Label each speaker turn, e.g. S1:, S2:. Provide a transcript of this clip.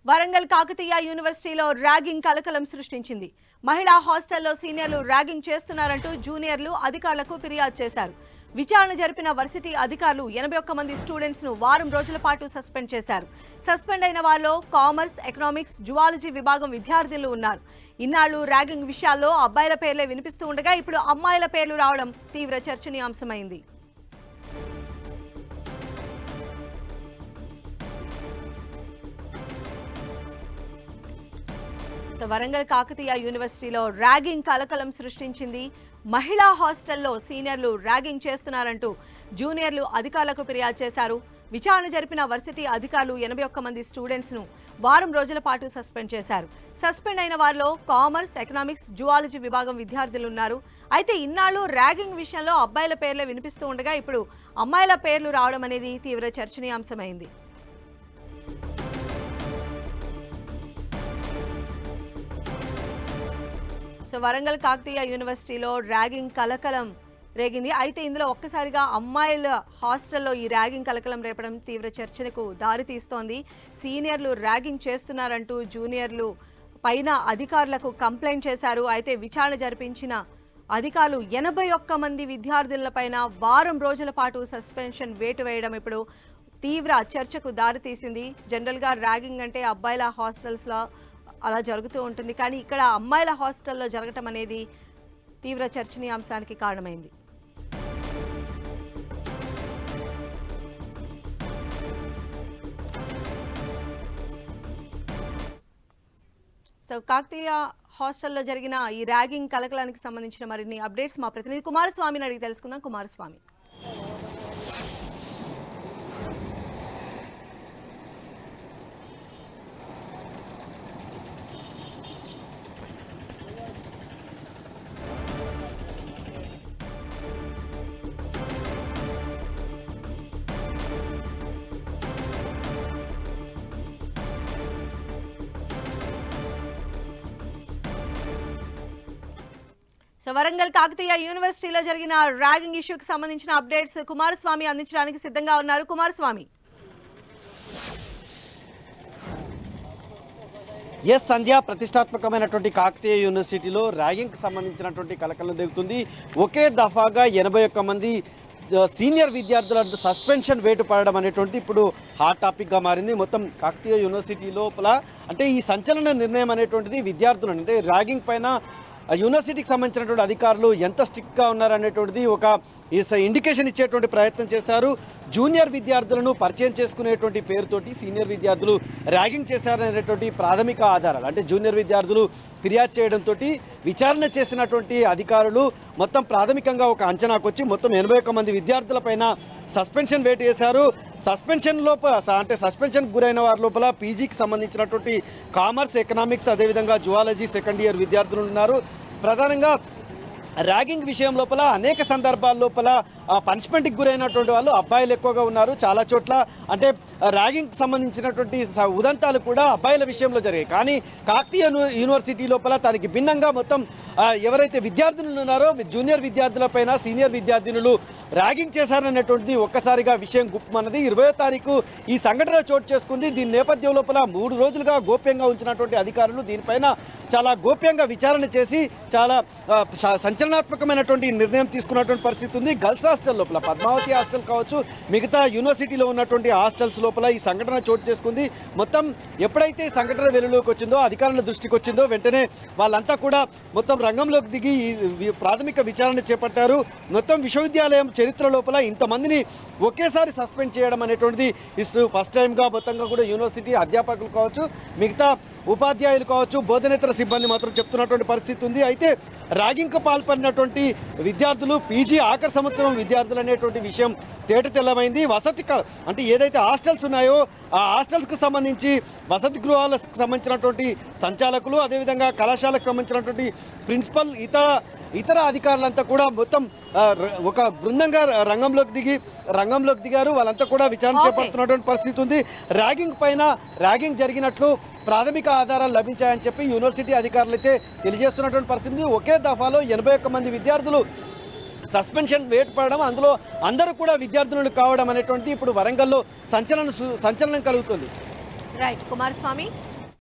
S1: వరంగల్ కాకతీయ యూనివర్సిటీలో ర్యాగింగ్ కలకలం సృష్టించింది. మహిళా హాస్టల్లో సీనియర్లు ర్యాగింగ్ చేస్తున్నారంటూ జూనియర్లు అధికారులకు ఫిర్యాదు చేశారు. విచారణ జరిపిన వర్సిటీ అధికారులు 81 మంది స్టూడెంట్స్ ను వారం రోజుల పాటు సస్పెండ్ చేశారు. సస్పెండ్ అయిన వారిలో కామర్స్, ఎకనామిక్స్, జువాలజీ విభాగం విద్యార్థులు ఉన్నారు. ఇన్నాళ్లు ర్యాగింగ్ విషయాల్లో అబ్బాయిల పేర్లే వినిపిస్తూ ఉండగా ఇప్పుడు అమ్మాయిల పేర్లు రావడం తీవ్ర చర్చనీయాంశమైంది. వరంగల్ కాకతీయ యూనివర్సిటీలో ర్యాగింగ్ కలకలం సృష్టించింది. మహిళా హాస్టల్లో సీనియర్లు ర్యాగింగ్ చేస్తున్నారంటూ జూనియర్లు అధికారులకు ఫిర్యాదు చేశారు. విచారణ జరిపిన వర్సిటీ అధికారులు 81 మంది స్టూడెంట్స్ ను వారం రోజుల పాటు సస్పెండ్ చేశారు. సస్పెండ్ అయిన వారిలో కామర్స్, ఎకనామిక్స్, జువాలజీ విభాగం విద్యార్థులు ఉన్నారు. అయితే ఇన్నాళ్లు ర్యాగింగ్ విషయంలో అబ్బాయిల పేర్లే వినిపిస్తూ ఉండగా ఇప్పుడు అమ్మాయిల పేర్లు రావడం అనేది తీవ్ర చర్చనీయాంశమైంది. వరంగల్ కాకతీయ యూనివర్సిటీలో ర్యాగింగ్ కలకలం రేగింది. అయితే ఇందులో ఒక్కసారిగా అమ్మాయిల హాస్టల్లో ఈ ర్యాగింగ్ కలకలం రేపడం తీవ్ర చర్చకు దారితీస్తోంది. సీనియర్లు ర్యాగింగ్ చేస్తున్నారంటూ జూనియర్లు పైన అధికారులకు కంప్లైంట్ చేశారు. అయితే విచారణ జరిపించిన అధికారులు 81 మంది విద్యార్థులపైన వారం రోజుల పాటు సస్పెన్షన్ వేటు వేయడం ఇప్పుడు తీవ్ర చర్చకు దారితీసింది. జనరల్గా ర్యాగింగ్ అంటే అబ్బాయిల హాస్టల్స్లో అలా జరుగుతూ ఉంటుంది, కానీ ఇక్కడ అమ్మాయిల హాస్టల్లో జరగటం అనేది తీవ్ర చర్చనీయాంశానికి కారణమైంది. కాకతీయ హాస్టల్లో జరిగిన ఈ ర్యాగింగ్ కలకలానికి సంబంధించిన మరిన్ని అప్డేట్స్ మా ప్రతినిధి కుమారస్వామిని అడిగి తెలుసుకుందాం. కుమారస్వామి, వరంగల్ కాకతీయ యూనివర్సిటీలో జరిగిన ర్యాగింగ్ ఇష్యూకి సంబంధించిన అప్డేట్స్ కుమారస్వామి అందించడానికి సిద్ధంగా ఉన్నారు. కుమారస్వామి.
S2: ఎస్ సంధ్య, ప్రతిష్టాత్మకమైనటువంటి కాకతీయ యూనివర్సిటీలో ర్యాగింగ్కి సంబంధించినటువంటి కలకలం దిగుతుంది. ఒకే దఫాగా 81 మంది సీనియర్ విద్యార్థుల సస్పెన్షన్ వేటు పడడం అనేటువంటి ఇప్పుడు హాట్ టాపిక్గా మారింది. మొత్తం కాకతీయ యూనివర్సిటీ లోపల అంటే ఈ సంచలన నిర్ణయం అనేటువంటిది విద్యార్థులు అంటే ర్యాగింగ్ పైన యూనివర్సిటీకి సంబంధించినటువంటి అధికారులు ఎంత స్ట్రిక్ట్గా ఉన్నారనేటువంటిది ఒక ఇండికేషన్ ఇచ్చేటువంటి ప్రయత్నం చేశారు. జూనియర్ విద్యార్థులను పరిచయం చేసుకునేటువంటి పేరుతోటి సీనియర్ విద్యార్థులు ర్యాగింగ్ చేశారనేటువంటి ప్రాథమిక ఆధారాలు అంటే జూనియర్ విద్యార్థులు ఫిర్యాదు చేయడంతో విచారణ చేసినటువంటి అధికారులు మొత్తం ప్రాథమికంగా ఒక అంచనాకు వచ్చి మొత్తం 81 మంది విద్యార్థులపైన సస్పెన్షన్ వేటు చేశారు. సస్పెన్షన్ లోపల అంటే సస్పెన్షన్ గురైన వారి లోపల పీజీకి సంబంధించినటువంటి కామర్స్, ఎకనామిక్స్, అదేవిధంగా జువాలజీ సెకండ్ ఇయర్ విద్యార్థులు ఉన్నారు. ప్రధానంగా ర్యాగింగ్ విషయం లోపల అనేక సందర్భాల లోపల పనిష్మెంట్కి గురైనటువంటి వాళ్ళు అబ్బాయిలు ఎక్కువగా ఉన్నారు. చాలా చోట్ల అంటే ర్యాగింగ్కి సంబంధించినటువంటి ఉదంతాలు కూడా అబ్బాయిల విషయంలో జరిగాయి. కానీ కాకతీయ యూనివర్సిటీ లోపల దానికి భిన్నంగా మొత్తం ఎవరైతే విద్యార్థులు ఉన్నారో జూనియర్ విద్యార్థులపైన సీనియర్ విద్యార్థినులు ర్యాగింగ్ చేశారనేటువంటిది ఒక్కసారిగా విషయం గుప్పమన్నది. 20వ తారీఖు ఈ సంఘటన చోటు చేసుకుంది. దీని నేపథ్యం లోపల 3 రోజులుగా గోప్యంగా ఉంచినటువంటి అధికారులు దీనిపైన చాలా గోప్యంగా విచారణ చేసి చాలా సంచలనాత్మకమైనటువంటి నిర్ణయం తీసుకున్నటువంటి పరిస్థితి ఉంది. గర్ల్స్ హాస్టల్ లోపల పద్మావతి హాస్టల్ కావచ్చు, మిగతా యూనివర్సిటీలో ఉన్నటువంటి హాస్టల్స్ లోపల ఈ సంఘటన చోటు చేసుకుంది. మొత్తం ఎప్పుడైతే ఈ సంఘటన వెలుగులోకి వచ్చిందో, అధికారుల దృష్టికి వచ్చిందో వెంటనే వాళ్ళంతా కూడా మొత్తం రంగంలోకి దిగి ఈ ప్రాథమిక విచారణ చేపట్టారు. మొత్తం విశ్వవిద్యాలయం చరిత్ర లోపల ఇంతమందిని ఒకేసారి సస్పెండ్ చేయడం అనేటువంటిది ఫస్ట్ టైంగా మొత్తంగా కూడా యూనివర్సిటీ అధ్యాపకులు కావచ్చు, మిగతా ఉపాధ్యాయులు కావచ్చు, బోధనేతర సిబ్బంది మాత్రం చెప్తున్నటువంటి పరిస్థితి ఉంది. అయితే ర్యాగింగ్కు పాల్పడినటువంటి విద్యార్థులు పీజీ ఆఖరి సంవత్సరం విద్యార్థులు అనేటువంటి విషయం తేట తెల్లమైంది. వసతి అంటే ఏదైతే హాస్టల్స్ ఉన్నాయో ఆ హాస్టల్స్కు సంబంధించి వసతి గృహాలకు సంబంధించినటువంటి సంచాలకులు, అదేవిధంగా కళాశాలకు సంబంధించినటువంటి ప్రిన్సిపల్, ఇతర అధికారులంతా కూడా మొత్తం ఒక బృందంగా రంగంలోకి దిగారు. వాళ్ళంతా కూడా విచారణ చేపడుతున్నటువంటి పరిస్థితి ఉంది. ర్యాగింగ్ జరిగినట్లు ప్రాథమిక ఆధారాలు లభించాయని చెప్పి యూనివర్సిటీ అధికారులు అయితే తెలియజేస్తున్నటువంటి పరిస్థితి. ఒకే దఫాలో 81 మంది విద్యార్థులు సస్పెన్షన్ వేటు పడడం, అందులో అందరూ కూడా విద్యార్థులు కావడం అనేటువంటిది ఇప్పుడు వరంగల్లో సంచలనం కలుగుతుంది.
S1: రైట్ కుమారస్వామి.